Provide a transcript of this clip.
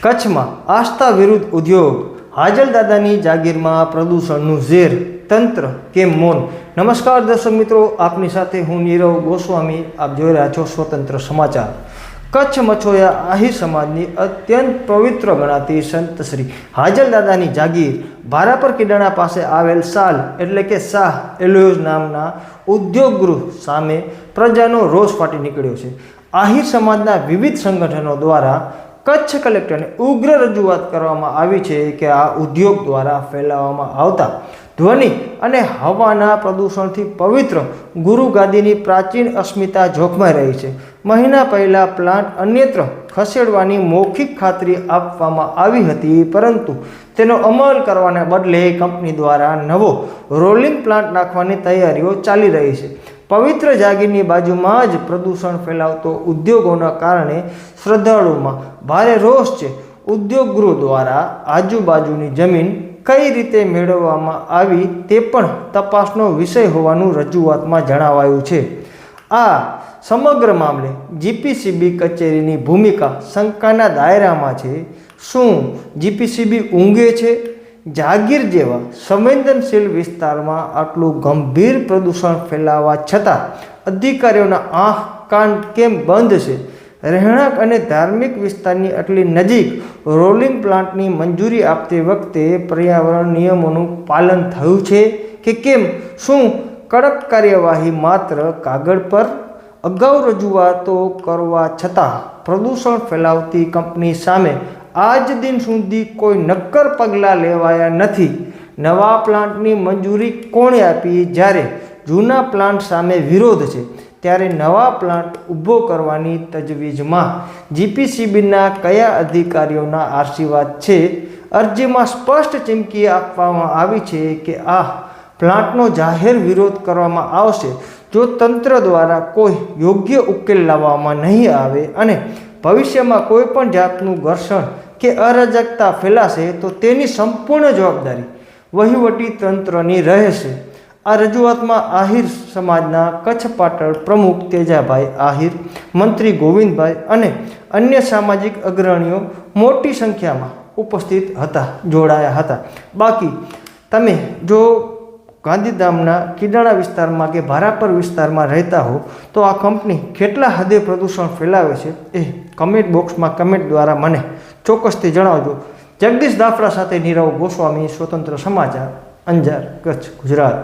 કચ્છમાં આસ્થા વિરુદ્ધ ઉદ્યોગ, હાજલદાદાની જાગીરમાં પ્રદૂષણનું ઝેર, તંત્ર કેમ મૌન? નમસ્કાર દર્શક મિત્રો, આપની સાથે હું નીરવ ગોસ્વામી. આપ જોઈ રહ્યા છો સ્વતંત્ર સમાચાર. કચ્છ મછોયા આહિર સમાજની અત્યંત પવિત્ર ગણાતી સંત શ્રી હાજલદાદાની જાગીર ભારાપર કિડાણા પાસે આવેલ સાલ એટલે કે શાહ એલોઝ નામના ઉદ્યોગ ગૃહ સામે પ્રજાનો રોષ ફાટી નીકળ્યો છે. આહિર સમાજના વિવિધ સંગઠનો દ્વારા કચ્છ કલેક્ટરને ઉગ્ર રજૂઆત કરવામાં આવી છે કે આ ઉદ્યોગ દ્વારા ફેલાવવામાં આવતા ધ્વનિ અને હવાના પ્રદૂષણથી પવિત્ર ગુરુ ગાદીની પ્રાચીન અસ્મિતા જોખમાઈ રહી છે. મહિના પહેલાં પ્લાન્ટ અન્યત્ર ખસેડવાની મૌખિક ખાતરી આપવામાં આવી હતી, પરંતુ તેનો અમલ કરવાને બદલે કંપની દ્વારા નવો રોલિંગ પ્લાન્ટ નાખવાની તૈયારીઓ ચાલી રહી છે. પવિત્ર જાગીરની બાજુમાં જ પ્રદૂષણ ફેલાવતો ઉદ્યોગોના કારણે શ્રદ્ધાળુઓમાં ભારે રોષ છે. ઉદ્યોગ ગૃહ દ્વારા આજુબાજુની જમીન કઈ રીતે મેળવવામાં આવી તે પણ તપાસનો વિષય હોવાનું રજૂઆતમાં જણાવાયું છે. આ સમગ્ર મામલે જીપીસીબી કચેરીની ભૂમિકા શંકાના દાયરામાં છે. શું જીપીસીબી ઊંઘે છે? જાગીર જેવા સંવેદનશીલ વિસ્તારમાં આટલું ગંભીર પ્રદૂષણ ફેલાવા છતાં અધિકારીઓના આંખ કાન કેમ બંધ છે? રહેણાંક અને ધાર્મિક વિસ્તારની આટલી નજીક રોલિંગ પ્લાન્ટની મંજૂરી આપતી વખતે પર્યાવરણ નિયમોનું પાલન થયું છે કે કેમ? શું કડક કાર્યવાહી માત્ર કાગળ પર? અગાઉ રજૂઆતો કરવા છતાં પ્રદૂષણ ફેલાવતી કંપની સામે આજ દિન સુધી કોઈ નક્કર પગલાં લેવાયા નથી. નવા પ્લાન્ટની મંજૂરી કોણે આપી? જ્યારે જૂના પ્લાન્ટ સામે વિરોધ છે, ત્યારે નવા પ્લાન્ટ ઊભો કરવાની તજવીજમાં જીપીસીબીના કયા અધિકારીઓના આશીર્વાદ છે? અરજીમાં સ્પષ્ટ ચીમકી આપવામાં આવી છે કે આ પ્લાન્ટનો જાહેર વિરોધ કરવામાં આવશે જો તંત્ર દ્વારા કોઈ યોગ્ય ઉકેલ લાવવામાં નહીં આવે, અને ભવિષ્યમાં કોઈ પણ જાતનું ઘર્ષણ કે અરાજકતા ફેલાશે તો તેની સંપૂર્ણ જવાબદારી વહીવટી તંત્રની રહેશે. આ રજૂઆતમાં આહિર સમાજના કચ્છ પાટણ પ્રમુખ તેજાભાઈ આહિર, મંત્રી ગોવિંદભાઈ અને અન્ય સામાજિક અગ્રણીઓ મોટી સંખ્યામાં ઉપસ્થિત હતા, જોડાયા હતા. બાકી તમે જો ગાંધીધામના કિડાણા વિસ્તારમાં કે ભારાપર વિસ્તારમાં રહેતા હો તો આ કંપની કેટલા હદે પ્રદૂષણ ફેલાવે છે એ કમેન્ટ બોક્સમાં કમેન્ટ દ્વારા મને ચોક્કસથી જણાવજો. જગદીશ દાફડા સાથે નીરવ ગોસ્વામી, સ્વતંત્ર સમાચાર, અંજાર, કચ્છ, ગુજરાત.